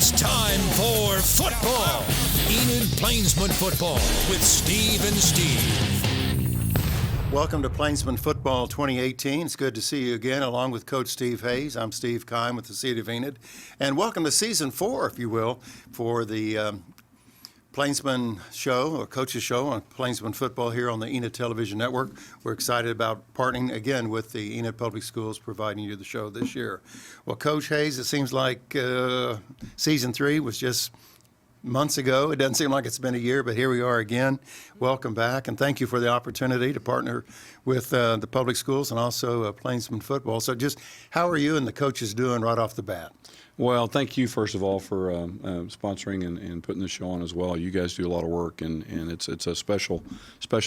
It's time for football. Enid Plainsmen Football with Steve and Steve. Welcome to Plainsmen Football 2018. It's good to see you again, along with Coach Steve Hayes. I'm Steve Kime with the City of Enid. And welcome to Season 4, if you will, for the Plainsman Show, or Coach's Show on Plainsman Football here on the Enid Television Network. We're excited about partnering again with the Enid Public Schools, providing you the show this year. Well, Coach Hayes, it seems like Season 3 was just months ago. It doesn't seem like it's been a year, but here we are again. Welcome back, and thank you for the opportunity to partner with the public schools and also Plainsman Football. So just how are you and the coaches doing right off the bat? Well, thank you, first of all, for sponsoring and putting this show on as well. You guys do a lot of work, and it's a special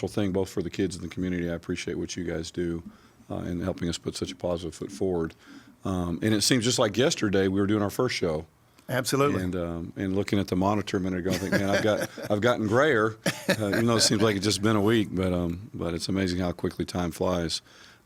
thing both for the kids and the community. I appreciate what you guys do in helping us put such a positive foot forward. And it seems just like yesterday we were doing our first show. Absolutely. And looking at the monitor a minute ago, I think, man, I've gotten grayer. Even though it seems like it's just been a week, but it's amazing how quickly time flies.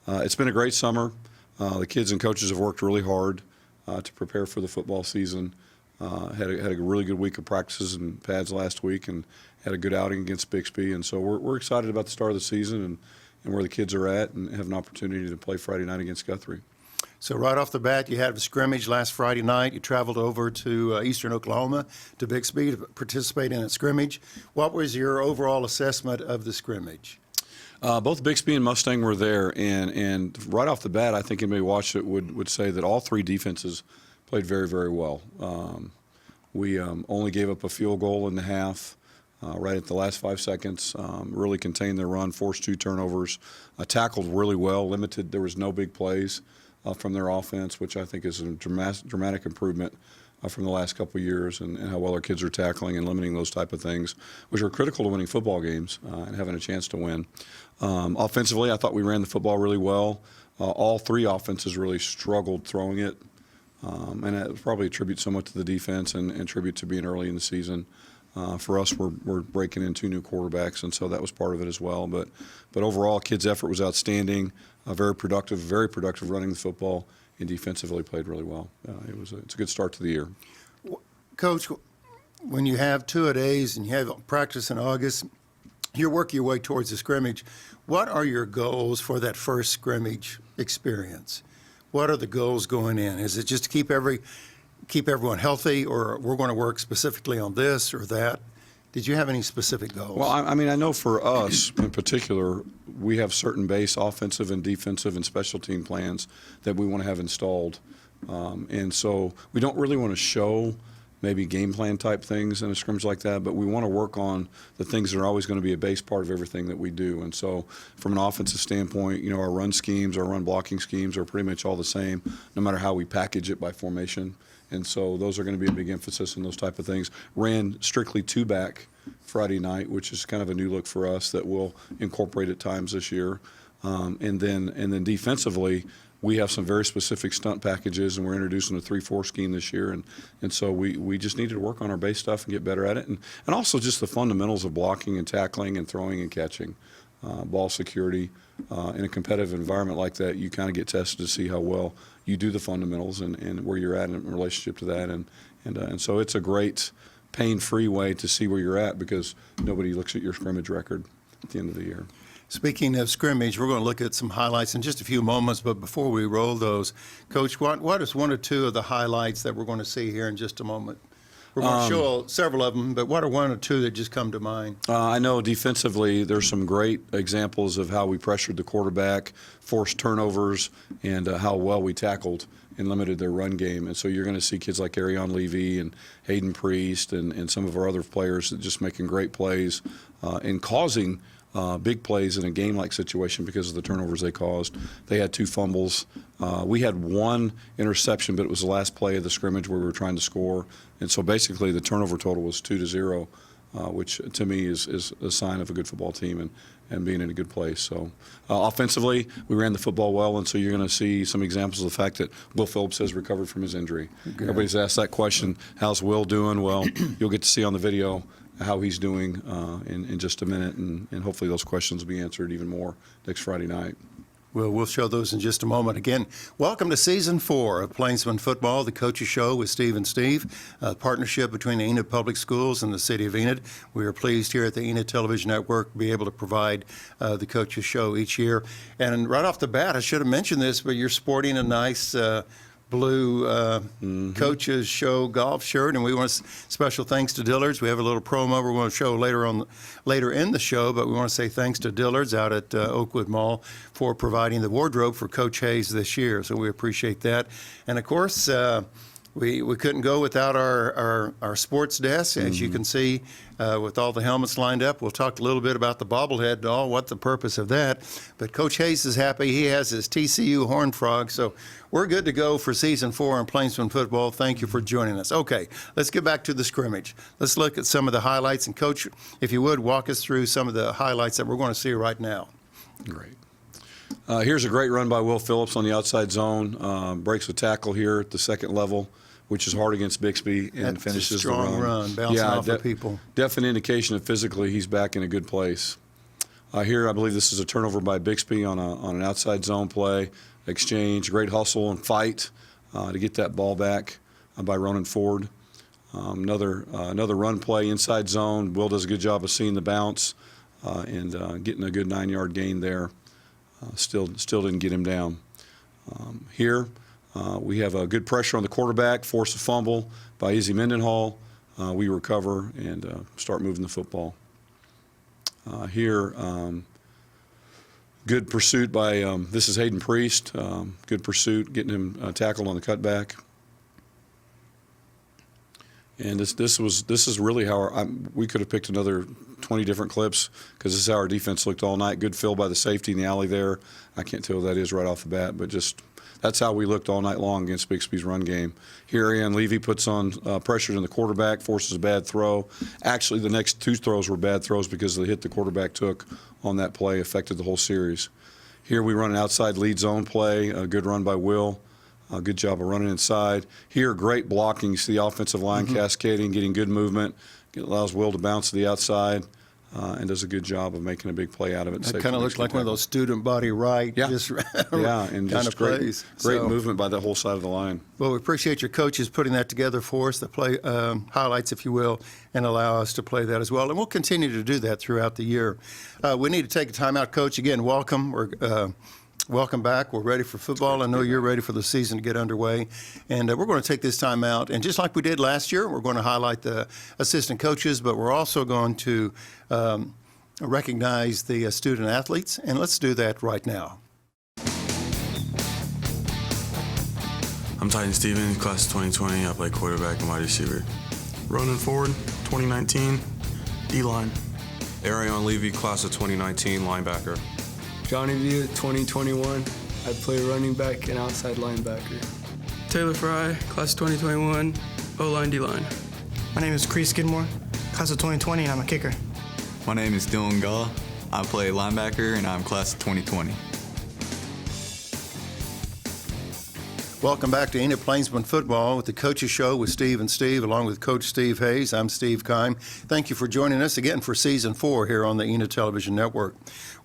It's been a great summer. The kids and coaches have worked really hard to prepare for the football season. Had a really good week of practices and pads last week, and had a good outing against Bixby. And so we're excited about the start of the season and where the kids are at, and have an opportunity to play Friday night against Guthrie. So right off the bat, you had a scrimmage last Friday night. You traveled over to eastern Oklahoma, to Bixby, to participate in a scrimmage. What was your overall assessment of the scrimmage? Both Bixby and Mustang were there, and right off the bat, I think anybody who watched it would say that all three defenses played very, very well. We only gave up a field goal in the half, right at the last 5 seconds, really contained their run, forced 2 turnovers, tackled really well, limited. There was no big plays from their offense, which I think is a dramatic improvement from the last couple of years, and how well our kids are tackling and limiting those type of things, which are critical to winning football games and having a chance to win. Offensively, I thought we ran the football really well. All three offenses really struggled throwing it, and that probably attributes somewhat to the defense and tribute to being early in the season. For us, we're breaking in 2 new quarterbacks, and so that was part of it as well. But overall, kids' effort was outstanding, very productive running the football, and defensively played really well. It's a good start to the year. Coach, when you have 2-a-days and you have practice in August, you're working your way towards the scrimmage. What are your goals for that first scrimmage experience? What are the goals going in? Is it just to keep everyone healthy, or we're going to work specifically on this or that? Did you have any specific goals? Well, I mean, I know for us in particular, we have certain base offensive and defensive and special team plans that we want to have installed. And so we don't really want to show maybe game plan type things in a scrimmage like that, but we want to work on the things that are always going to be a base part of everything that we do. And so from an offensive standpoint, our run schemes, our run blocking schemes are pretty much all the same, no matter how we package it by formation. And so those are going to be a big emphasis on those type of things. Ran strictly 2-back Friday night, which is kind of a new look for us that we'll incorporate at times this year. And then defensively, we have some very specific stunt packages, and we're introducing a 3-4 scheme this year. And so we just needed to work on our base stuff and get better at it. And also just the fundamentals of blocking and tackling and throwing and catching, ball security. In a competitive environment like that, you kind of get tested to see how well you do the fundamentals and where you're at in relationship to that. And so it's a great pain-free way to see where you're at, because nobody looks at your scrimmage record at the end of the year. Speaking of scrimmage, we're going to look at some highlights in just a few moments, but before we roll those, Coach, what is 1 or 2 of the highlights that we're going to see here in just a moment? We're going to show several of them, but what are 1 or 2 that just come to mind? I know defensively there's some great examples of how we pressured the quarterback, forced turnovers, and how well we tackled and limited their run game. And so you're going to see kids like Arion Levy and Hayden Priest and some of our other players that just making great plays and causing big plays in a game-like situation because of the turnovers they caused. They had 2 fumbles. We had 1 interception, but it was the last play of the scrimmage where we were trying to score. And so basically the turnover total was 2-0, which to me is a sign of a good football team and being in a good place. So offensively, we ran the football well, and so you're going to see some examples of the fact that Will Phillips has recovered from his injury. Good. Everybody's asked that question, how's Will doing? Well, you'll get to see on the video how he's doing in just a minute, and hopefully those questions will be answered even more next Friday night. We'll show those in just a moment. Again, welcome to Season 4 of Plainsmen Football, the Coaches Show with Steve and Steve, a partnership between the Enid Public Schools and the City of Enid. We are pleased here at the Enid Television Network to be able to provide the Coaches Show each year. And right off the bat, I should have mentioned this, but you're sporting a nice blue Coaches Show golf shirt, and we want special thanks to Dillard's. We have a little promo we're going to show later in the show, but we want to say thanks to Dillard's out at Oakwood Mall for providing the wardrobe for Coach Hayes this year. So we appreciate that, and of course we couldn't go without our sports desk, as you can see with all the helmets lined up. We'll talk a little bit about the bobblehead doll, what the purpose of that. But Coach Hayes is happy. He has his TCU Horned Frog. So we're good to go for Season 4 in Plainsmen Football. Thank you for joining us. Okay, let's get back to the scrimmage. Let's look at some of the highlights. And Coach, if you would, walk us through some of the highlights that we're going to see right now. Great. Here's a great run by Will Phillips on the outside zone. Breaks a tackle here at the second level, which is hard against Bixby, and That's finishes a strong the run, bouncing off of people. Definite indication that physically he's back in a good place. Here, I believe this is a turnover by Bixby on an outside zone play, exchange, great hustle and fight to get that ball back by Ronan Ford. Another run play inside zone. Will does a good job of seeing the bounce and getting a good 9-yard gain there. Still didn't get him down. Here, we have a good pressure on the quarterback, force a fumble by Izzy Mendenhall. We recover and start moving the football. Here, good pursuit by, this is Hayden Priest. Good pursuit, getting him tackled on the cutback. And this is really how we could have picked another 20 different clips, because this is how our defense looked all night. Good fill by the safety in the alley there. I can't tell who that is right off the bat, but just that's how we looked all night long against Bixby's run game. Here, Ian Levy puts on pressure on the quarterback, forces a bad throw. Actually, the next 2 throws were bad throws because of the hit the quarterback took on that play, affected the whole series. Here we run an outside lead zone play, a good run by Will. Good job of running inside. Here, great blocking. You see the offensive line cascading, getting good movement. It allows Will to bounce to the outside and does a good job of making a big play out of it. It kind of looks like one of those student body right. Yeah, just yeah, and just great movement by the whole side of the line. Well, we appreciate your coaches putting that together for us, the play highlights, if you will, and allow us to play that as well. And we'll continue to do that throughout the year. We need to take a timeout, Coach. Again, welcome. Welcome back. We're ready for football. I know you're ready for the season to get underway. And we're going to take this time out. And just like we did last year, we're going to highlight the assistant coaches, but we're also going to recognize the student athletes. And let's do that right now. I'm Titan Steven, class of 2020. I play quarterback and wide receiver. Ronan Ford, 2019, D-line. Arion Levy, class of 2019, linebacker. Johnny View, 2021. I play running back and outside linebacker. Taylor Fry, class of 2021, O-line, D-line. My name is Chris Skidmore, class of 2020, and I'm a kicker. My name is Dylan Gaw. I play linebacker, and I'm class of 2020. Welcome back to Enid Plainsmen Football with the Coaches Show with Steve and Steve, along with Coach Steve Hayes. I'm Steve Kime. Thank you for joining us again for Season 4 here on the Enid Television Network.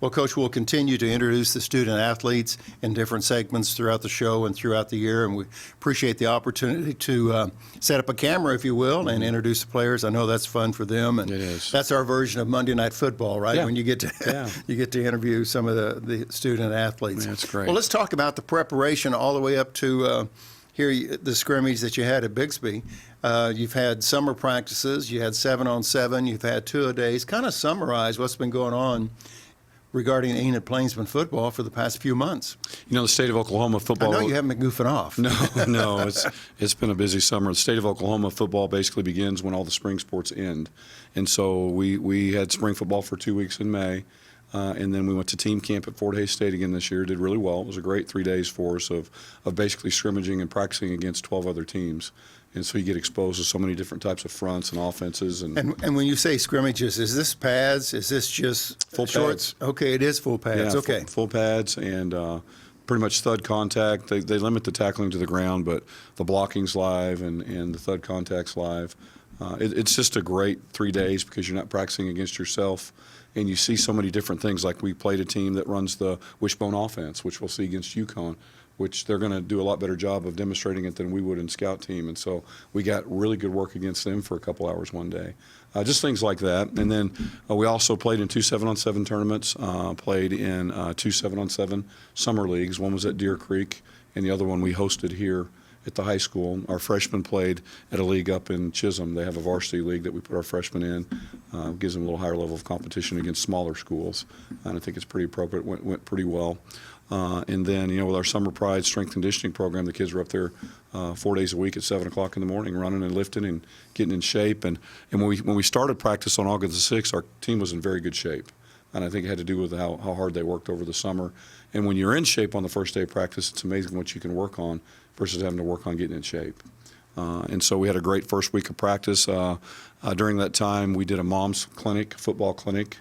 Well, Coach, we'll continue to introduce the student athletes in different segments throughout the show and throughout the year, and we appreciate the opportunity to set up a camera, if you will, and introduce the players. I know that's fun for them, and it is. That's our version of Monday Night Football, right? Yeah. When you get to you get to interview some of the student athletes. That's great. Well, let's talk about the preparation all the way up to here, the scrimmage that you had at Bixby. You've had summer practices. You had 7-on-7. You've had 2-a-days. Kind of summarize what's been going on regarding Enid Plainsmen football for the past few months. You know, the state of Oklahoma football. I know you haven't been goofing off. No, it's been a busy summer. The state of Oklahoma football basically begins when all the spring sports end, and so we had spring football for 2 weeks in May. And then we went to team camp at Fort Hays State again this year. Did really well. It was a great 3 days for us of basically scrimmaging and practicing against 12 other teams. And so you get exposed to so many different types of fronts and offenses. And when you say scrimmages, is this pads? Is this just full shorts? pads? Okay, it is full pads. Yeah, okay. Full pads and pretty much thud contact. They limit the tackling to the ground, but the blocking's live and the thud contact's live. It's just a great 3 days because you're not practicing against yourself. and you see so many different things. Like we played a team that runs the wishbone offense, which we'll see against UConn, which they're going to do a lot better job of demonstrating it than we would in scout team. And so we got really good work against them for a couple hours one day. Just things like that. And then we also played in 2 7-on-7 tournaments, played in 2 7-on-7 summer leagues. One was at Deer Creek, and the other one we hosted here at the high school. Our freshmen played at a league up in Chisholm. They have a varsity league that we put our freshmen in. Gives them a little higher level of competition against smaller schools. And I think it's pretty appropriate. Went pretty well. And then, with our Summer Pride strength conditioning program, the kids were up there 4 days a week at 7 o'clock in the morning, running and lifting and getting in shape. And when we started practice on August the 6th, our team was in very good shape. And I think it had to do with how hard they worked over the summer. And when you're in shape on the first day of practice, it's amazing what you can work on versus having to work on getting in shape. And so we had a great first week of practice. During that time, we did a mom's clinic, football clinic,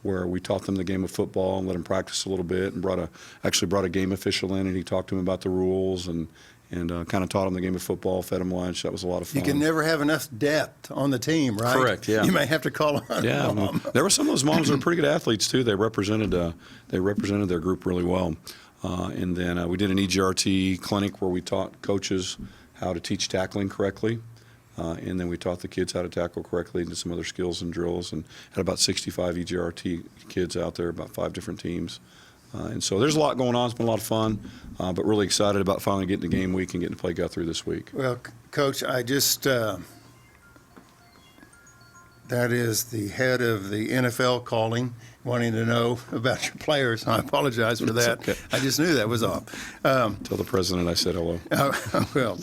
where we taught them the game of football and let them practice a little bit, and actually brought a game official in, and he talked to them about the rules and kind of taught them the game of football, fed them lunch. That was a lot of fun. You can never have enough depth on the team, right? Correct, yeah. You may have to call on yeah, mom. There were some of those moms that were pretty good athletes, too. They represented their group really well. And then we did an EGRT clinic where we taught coaches how to teach tackling correctly. And then we taught the kids how to tackle correctly and did some other skills and drills, and had about 65 EGRT kids out there, about 5 different teams. And so there's a lot going on. It's been a lot of fun, but really excited about finally getting to game week and getting to play Guthrie this week. Well, Coach, I just that is the head of the NFL calling, wanting to know about your players. I apologize for that. Okay. I just knew that was off. Tell the president I said hello. Well,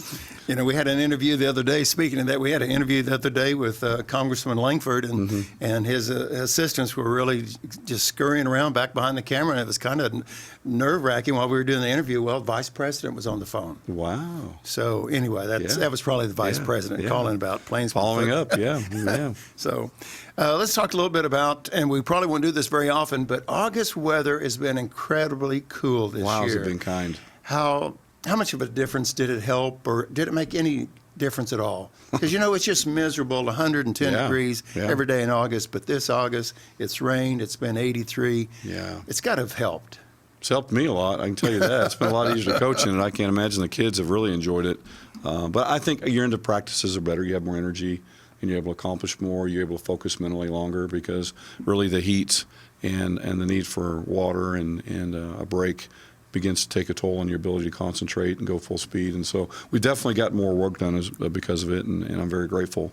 we had an interview the other day. Speaking of that, we had an interview the other day with Congressman Langford, and his assistants were really just scurrying around back behind the camera, and it was kind of nerve-wracking while we were doing the interview. Well, the vice president was on the phone. Wow. So anyway, that was probably the vice president calling about Plainsmen following football. up. Yeah. So let's talk a little bit about, and we probably won't do this very often, but August weather has been incredibly cool this year. Wow, has it been kind. How much of a difference did it help, or did it make any difference at all? Because, it's just miserable, 110 degrees every day in August, but this August, it's rained, it's been 83. Yeah. It's got to have helped. It's helped me a lot, I can tell you that. It's been a lot easier coaching, and I can't imagine the kids have really enjoyed it. But I think your end of practices are better. You have more energy, and you're able to accomplish more. You're able to focus mentally longer, because really the heat and the need for water and a break begins to take a toll on your ability to concentrate and go full speed. And so we definitely got more work done because of it, and I'm very grateful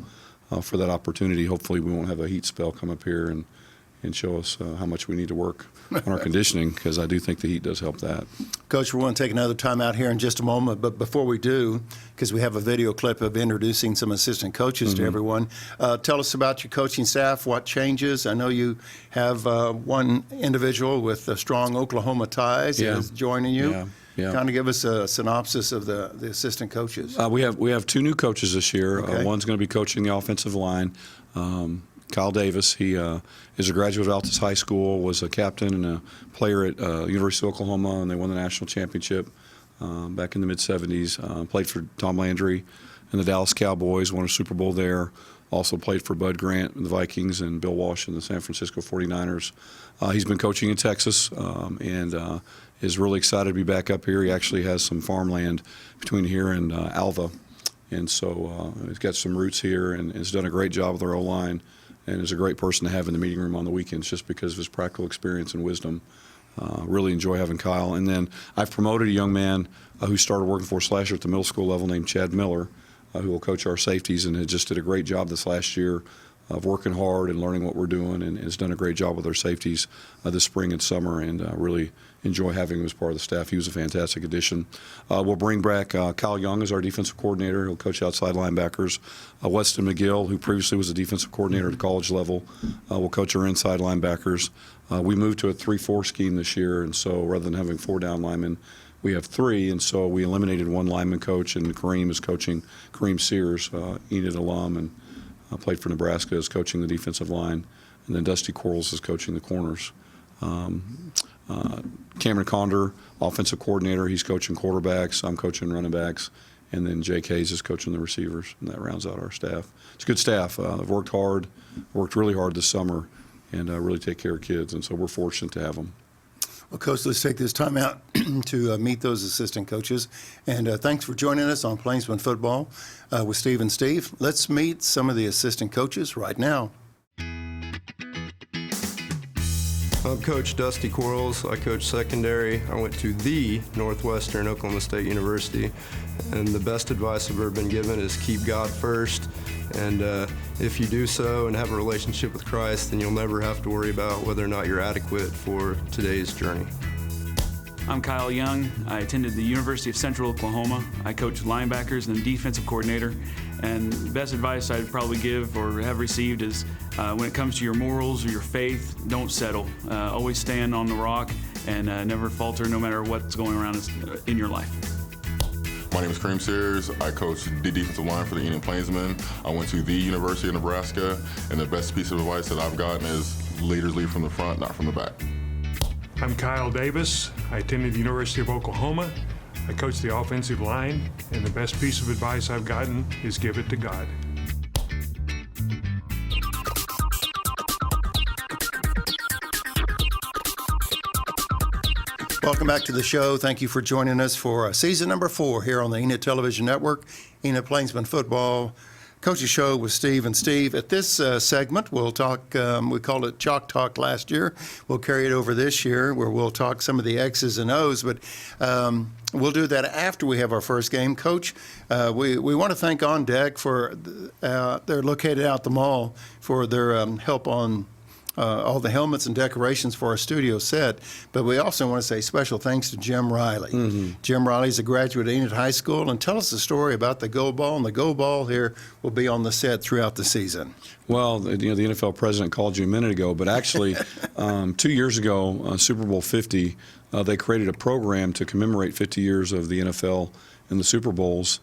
for that opportunity. Hopefully we won't have a heat spell come up here and show us how much we need to work on our conditioning, because I do think the heat does help that. Coach, we're going to take another time out here in just a moment, but before we do, because we have a video clip of introducing some assistant coaches to everyone, tell us about your coaching staff, what changes. I know you have one individual with strong Oklahoma ties that is joining you. Yeah. Kind of give us a synopsis of the assistant coaches. We have 2 new coaches this year. Okay. One's going to be coaching the offensive line. Kyle Davis, he is a graduate of Altus High School, was a captain and a player at University of Oklahoma, and they won the national championship back in the mid-'70s. Played for Tom Landry and the Dallas Cowboys, won a Super Bowl there. Also played for Bud Grant and the Vikings and Bill Walsh and the San Francisco 49ers. He's been coaching in Texas and is really excited to be back up here. He actually has some farmland between here and Alva. And so he's got some roots here and has done a great job with our O-line, and is a great person to have in the meeting room on the weekends just because of his practical experience and wisdom. Really enjoy having Kyle. And then I've promoted a young man who started working for us last year at the middle school level named Chad Miller, who will coach our safeties, and just did a great job this last year of working hard and learning what we're doing, and has done a great job with our safeties this spring and summer, and really enjoy having him as part of the staff. He was a fantastic addition. We'll bring back Kyle Young as our defensive coordinator. He'll coach outside linebackers. Weston McGill, who previously was a defensive coordinator at the college level, will coach our inside linebackers. We moved to a 3-4 scheme this year, and so rather than having 4 down linemen, we have 3, and so we eliminated 1 lineman coach, and Kareem is coaching, Kareem Sears, Enid alum, and played for Nebraska, is coaching the defensive line, and then Dusty Quarles is coaching the corners. Cameron Condor, offensive coordinator, he's coaching quarterbacks, I'm coaching running backs, and then Jake Hayes is coaching the receivers, and that rounds out our staff. It's a good staff. I've worked really hard this summer, and really take care of kids. And so we're fortunate to have them. Well, Coach, let's take this time out to meet those assistant coaches. And thanks for joining us on Plainsmen Football with Steve and Steve. Let's meet some of the assistant coaches right now. I'm Coach Dusty Quarles. I coach secondary. I went to the Northwestern Oklahoma State University, and the best advice I've ever been given is keep God first. And if you do so and have a relationship with Christ, then you'll never have to worry about whether or not you're adequate for today's journey. I'm Kyle Young. I attended the University of Central Oklahoma. I coach linebackers and defensive coordinator. And the best advice I'd probably give or have received is when it comes to your morals or your faith, don't settle. Always stand on the rock and never falter no matter what's going around in your life. My name is Kime Sears. I coach the defensive line for the Enid Plainsmen. I went to the University of Nebraska, and the best piece of advice that I've gotten is leaders lead from the front, not from the back. I'm Kyle Davis. I attended the University of Oklahoma. I coach the offensive line, and the best piece of advice I've gotten is give it to God. Welcome back to the show. Thank you for joining us for season number 4 here on the Enid Television Network, Enid Plainsmen Football Coach's Show with Steve and Steve. At this segment, we'll talk, we called it Chalk Talk last year. We'll carry it over this year where we'll talk some of the X's and O's, but we'll do that after we have our first game. Coach, we want to thank On Deck for, they're located out the mall, for their help on all the helmets and decorations for our studio set, but we also want to say special thanks to Jim Riley. Mm-hmm. Jim Riley's a graduate of Enid High School, and tell us the story about the Go Ball, and the Go Ball here will be on the set throughout the season. Well, the NFL president called you a minute ago, but actually 2 years ago, Super Bowl 50, they created a program to commemorate 50 years of the NFL and the Super Bowls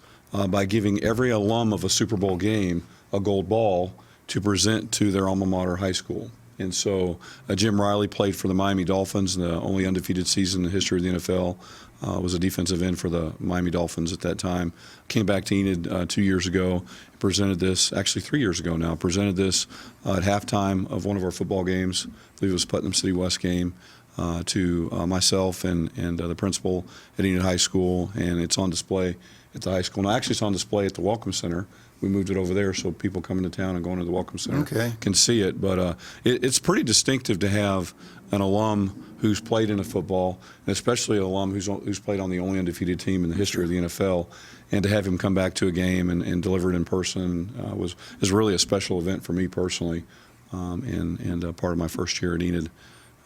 by giving every alum of a Super Bowl game a gold ball to present to their alma mater high school. And so Jim Riley played for the Miami Dolphins, the only undefeated season in the history of the NFL. Was a defensive end for the Miami Dolphins at that time. Came back to Enid 2 years ago, presented this, actually 3 years ago now, presented this at halftime of one of our football games. I believe it was Putnam City West game, to myself and the principal at Enid High School, and it's on display at the high school. Now, actually, it's on display at the Welcome Center. We moved it over there so people coming to town and going to the Welcome Center can see it. But it's pretty distinctive to have an alum who's played in a football, and especially an alum who's played on the only undefeated team in the history of the NFL, and to have him come back to a game and deliver it in person is really a special event for me personally, and part of my first year at Enid.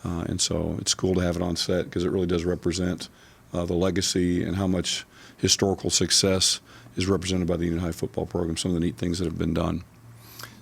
And so it's cool to have it on set because it really does represent the legacy and how much historical success is represented by the Enid High football program, some of the neat things that have been done.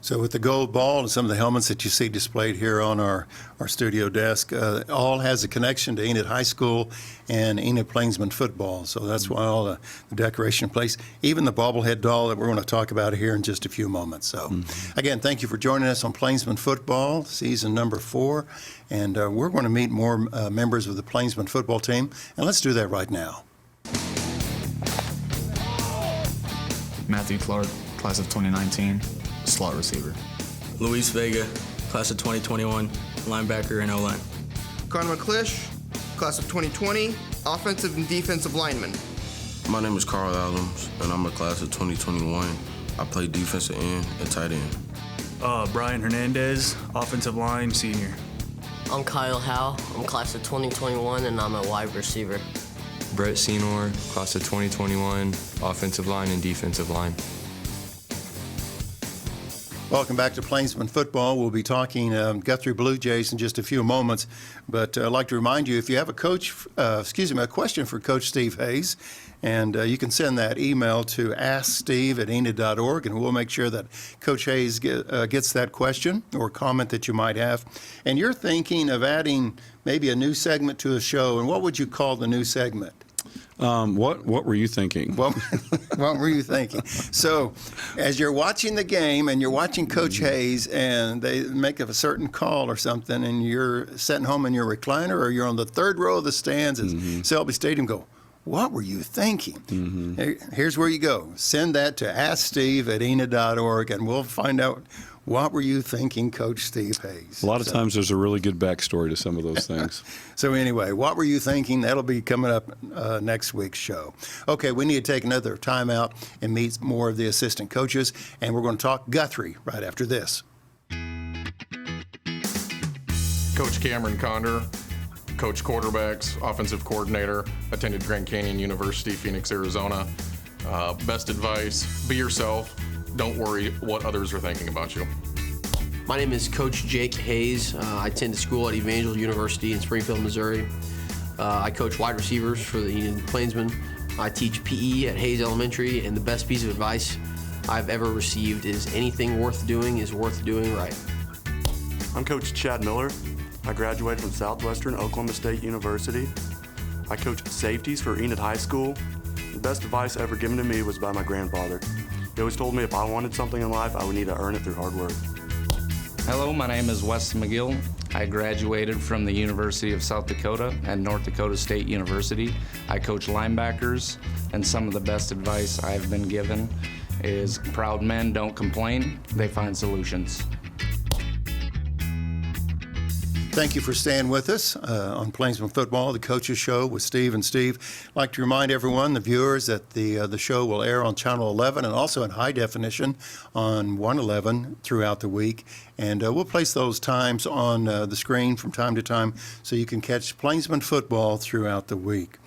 So with the gold ball and some of the helmets that you see displayed here on our studio desk, all has a connection to Enid High School and Enid Plainsmen Football. So that's why all the decoration in place, even the bobblehead doll that we're going to talk about here in just a few moments. So again, thank you for joining us on Plainsmen Football, season number 4. And we're going to meet more members of the Plainsmen football team. And let's do that right now. Matthew Clark, class of 2019, slot receiver. Luis Vega, class of 2021, linebacker and O-line. Connor McClish, class of 2020, offensive and defensive lineman. My name is Carl Adams, and I'm a class of 2021. I play defensive end and tight end. Brian Hernandez, offensive line, senior. I'm Kyle Howe. I'm class of 2021, and I'm a wide receiver. Brett Senor, class of 2021, offensive line and defensive line. Welcome back to Plainsmen Football. We'll be talking Guthrie Blue Jays in just a few moments. But I'd like to remind you, if you have a question for Coach Steve Hayes, and you can send that email to asksteve@enid.org, and we'll make sure that Coach Hayes gets that question or comment that you might have. And you're thinking of adding maybe a new segment to a show, and what would you call the new segment? What were you thinking? What were you thinking? So, as you're watching the game and you're watching Coach Hayes and they make a certain call or something, and you're sitting home in your recliner or you're on the third row of the stands at Selby Stadium, go, what were you thinking? Mm-hmm. Here's where you go. Send that to asksteve@enid.org, and we'll find out what were you thinking, Coach Steve Hayes. A lot of times there's a really good backstory to some of those things. So anyway, what were you thinking? That'll be coming up next week's show. Okay, we need to take another time out and meet more of the assistant coaches, and we're going to talk Guthrie right after this. Coach Cameron Condor, coach quarterbacks, offensive coordinator, attended Grand Canyon University, Phoenix, Arizona. Best advice, be yourself. Don't worry what others are thinking about you. My name is Coach Jake Hayes. I attended school at Evangel University in Springfield, Missouri. I coach wide receivers for the Enid Plainsmen. I teach PE at Hayes Elementary, and the best piece of advice I've ever received is anything worth doing is worth doing right. I'm Coach Chad Miller. I graduated from Southwestern Oklahoma State University. I coach safeties for Enid High School. The best advice ever given to me was by my grandfather. He always told me if I wanted something in life, I would need to earn it through hard work. Hello, my name is Wes McGill. I graduated from the University of South Dakota and North Dakota State University. I coach linebackers, and some of the best advice I've been given is proud men don't complain, they find solutions. Thank you for staying with us on Plainsmen Football, the Coaches Show with Steve and Steve. I'd like to remind everyone, the viewers, that the show will air on Channel 11 and also in high definition on 111 throughout the week. And we'll place those times on the screen from time to time so you can catch Plainsmen Football throughout the week.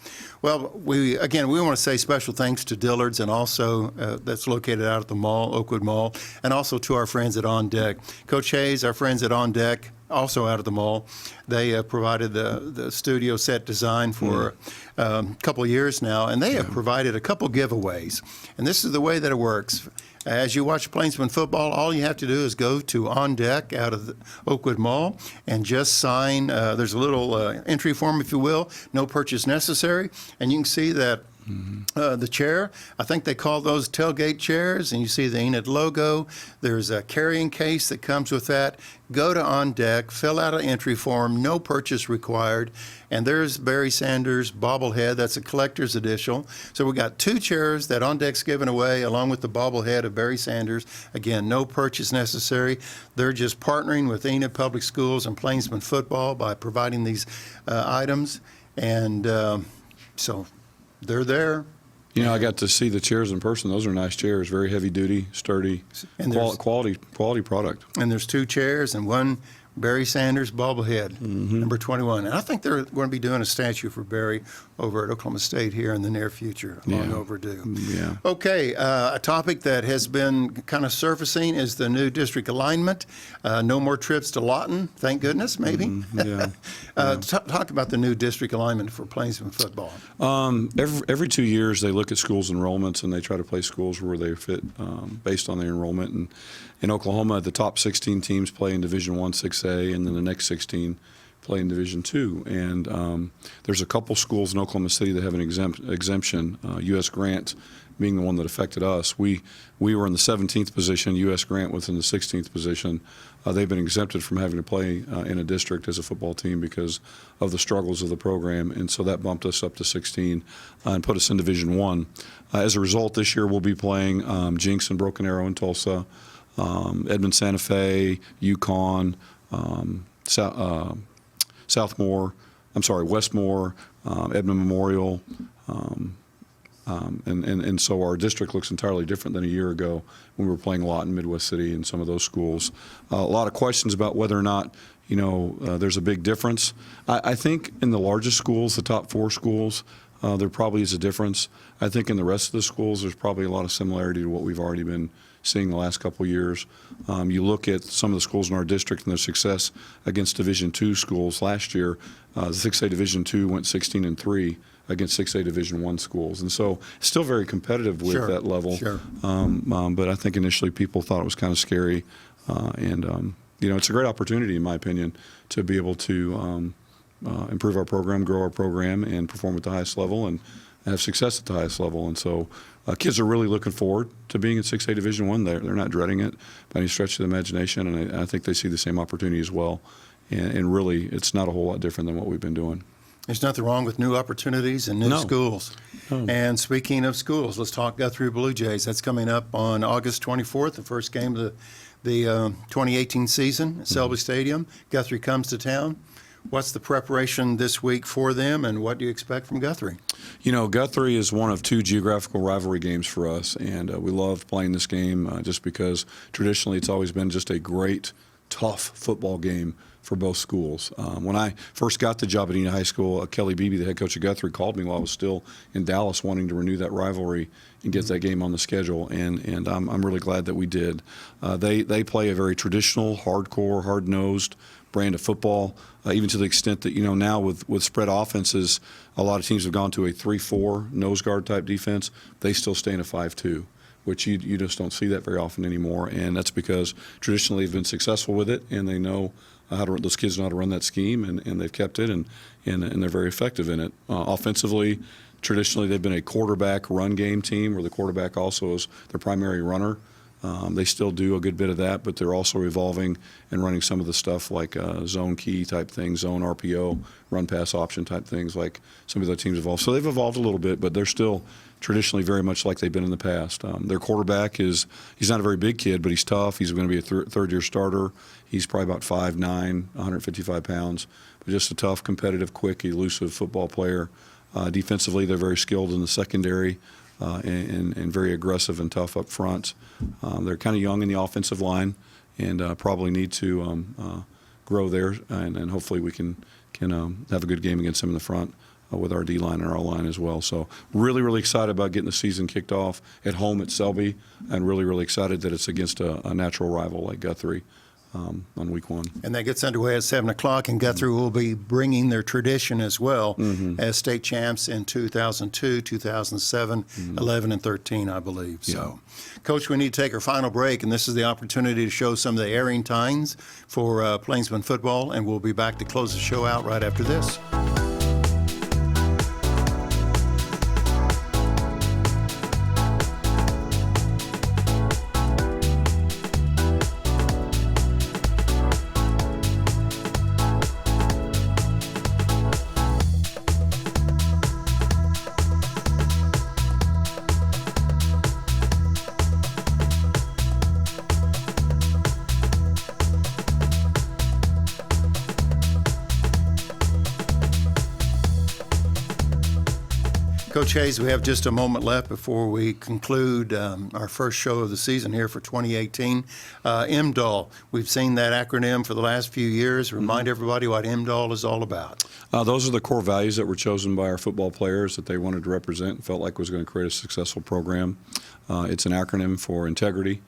Well, we want to say special thanks to Dillard's, and also that's located out at the mall, Oakwood Mall, and also to our friends at On Deck. Coach Hayes, our friends at On Deck, also out of the mall, they provided the studio set design for a couple of years now, and they have provided a couple giveaways. And this is the way that it works. As you watch Plainsmen Football, all you have to do is go to On Deck out of the Oakwood Mall and just sign. There's a little entry form, if you will, no purchase necessary, and you can see that the chair, I think they call those tailgate chairs, and you see the Enid logo. There's a carrying case that comes with that. Go to On Deck, fill out an entry form, no purchase required, and there's Barry Sanders' bobblehead. That's a collector's edition. So we got 2 chairs that On Deck's giving away, along with the bobblehead of Barry Sanders. Again, no purchase necessary. They're just partnering with Enid Public Schools and Plainsmen Football by providing these items, and so they're there. You know, I got to see the chairs in person. Those are nice chairs, very heavy duty, sturdy, and quality product. And there's 2 chairs and 1 Barry Sanders bobblehead, number 21. And I think they're going to be doing a statue for Barry over at Oklahoma State here in the near future. Long overdue. Yeah. Okay, a topic that has been kind of surfacing is the new district alignment. No more trips to Lawton, thank goodness, maybe. Talk about the new district alignment for Plainsmen Football. Every 2 years they look at schools' enrollments and they try to place schools where they fit based on their enrollment. And in Oklahoma, the top 16 teams play in Division I 6A, and then the next 16 play in Division II. And there's a couple schools in Oklahoma City that have an exemption, U.S. Grant being the one that affected us. We were in the 17th position, U.S. Grant was in the 16th position. They've been exempted from having to play in a district as a football team because of the struggles of the program, and so that bumped us up to 16 and put us in Division I. As a result, this year we'll be playing Jinx and Broken Arrow in Tulsa, Edmond Santa Fe, Yukon, Westmore, Edmond Memorial, and so our district looks entirely different than a year ago when we were playing Lawton, Midwest City, and some of those schools. A lot of questions about whether or not there's a big difference. I think in the largest schools, the top 4 schools, there probably is a difference. I think in the rest of the schools, there's probably a lot of similarity to what we've already been seeing the last couple of years. You look at some of the schools in our district and their success against Division II schools last year. The 6A Division II went 16-3 against 6A Division I schools, and so still very competitive with that level. But I think initially people thought it was kind of scary, and it's a great opportunity, in my opinion, to be able to improve our program, grow our program, and perform at the highest level and have success at the highest level. And so kids are really looking forward to being in 6A Division I. They're not dreading it by any stretch of the imagination, and I think they see the same opportunity as well. And really, it's not a whole lot different than what we've been doing. There's nothing wrong with new opportunities and new schools. No. And speaking of schools, let's talk Guthrie Blue Jays. That's coming up on August 24th, the first game of the 2018 season at Selby Stadium. Guthrie comes to town. What's the preparation this week for them, and what do you expect from Guthrie? You know, Guthrie is one of 2 geographical rivalry games for us, and we love playing this game just because traditionally it's always been just a great, tough football game for both schools. When I first got the job at Enid High School, Kelly Beebe, the head coach of Guthrie, called me while I was still in Dallas wanting to renew that rivalry and get that game on the schedule, and I'm really glad that we did. They play a very traditional, hardcore, hard-nosed brand of football, even to the extent that, you know, now with spread offenses, a lot of teams have gone to a 3-4 nose guard type defense. They still stay in a 5-2. Which you just don't see that very often anymore, and that's because traditionally they've been successful with it, and they know how to. Those kids know how to run that scheme, and they've kept it, and they're very effective in it. Offensively, traditionally they've been a quarterback run game team, where the quarterback also is their primary runner. They still do a good bit of that, but they're also evolving and running some of the stuff like zone key type things, zone RPO, run pass option type things like some of the teams evolved. So they've evolved a little bit, but they're still traditionally very much like they've been in the past. Their quarterback he's not a very big kid, but he's tough. He's going to be a third-year starter. He's probably about 5'9", 155 pounds, but just a tough, competitive, quick, elusive football player. Defensively, they're very skilled in the secondary. And very aggressive and tough up front. They're kind of young in the offensive line, and probably need to grow there. And hopefully we can have a good game against them in the front with our D-line and our line as well. So really, really excited about getting the season kicked off at home at Selby, and really, really excited that it's against a natural rival like Guthrie on week 1. And that gets underway at 7 o'clock, and Guthrie will be bringing their tradition as well as state champs in 2002, 2007, 11, and 13, I believe. Yeah. So, Coach, we need to take our final break, and this is the opportunity to show some of the airing times for Plainsmen football, and we'll be back to close the show out right after this. Coach Hayes, we have just a moment left before we conclude our first show of the season here for 2018. MDAL, we've seen that acronym for the last few years. Remind everybody what MDAL is all about. Those are the core values that were chosen by our football players that they wanted to represent and felt like was going to create a successful program. It's an acronym for integrity,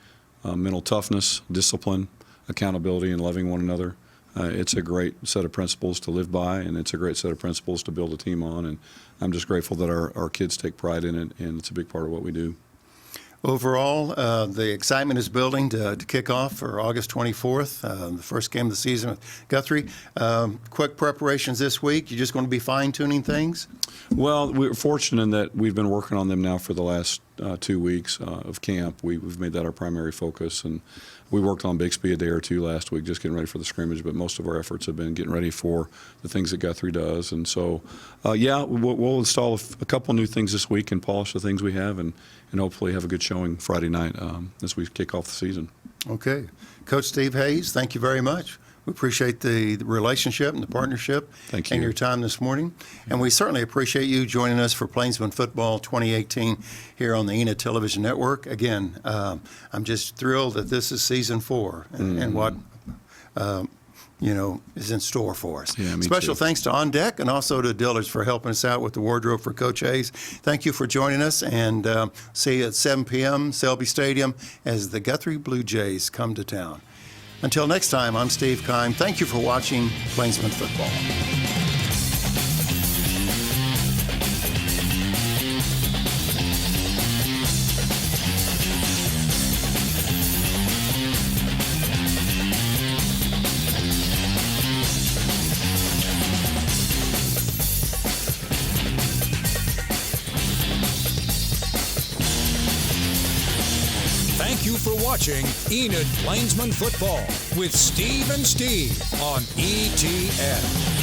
mental toughness, discipline, accountability, and loving one another. It's a great set of principles to live by, and it's a great set of principles to build a team on. And I'm just grateful that our kids take pride in it, and it's a big part of what we do. Overall, the excitement is building to kick off for August 24th, the first game of the season with Guthrie. Quick preparations this week. You're just going to be fine-tuning things? Well, we're fortunate in that we've been working on them now for the last 2 weeks of camp. We've made that our primary focus, and we worked on Bixby a day or two last week, just getting ready for the scrimmage, but most of our efforts have been getting ready for the things that Guthrie does. And so, we'll install a couple new things this week and polish the things we have, and hopefully have a good showing Friday night as we kick off the season. Okay. Coach Steve Hayes, thank you very much. We appreciate the relationship and the partnership. Thank you. And your time this morning. And we certainly appreciate you joining us for Plainsmen Football 2018 here on the Enid Television Network. Again, I'm just thrilled that this is season 4 and what is in store for us. Yeah, me Special too. thanks to On Deck and also to Dillard's for helping us out with the wardrobe for Coach Hayes. Thank you for joining us, and see you at 7 p.m. Selby Stadium as the Guthrie Blue Jays come to town. Until next time, I'm Steve Kime. Thank you for watching Plainsmen Football. Thank you for watching Enid Plainsmen Football with Steve and Steve on ETN.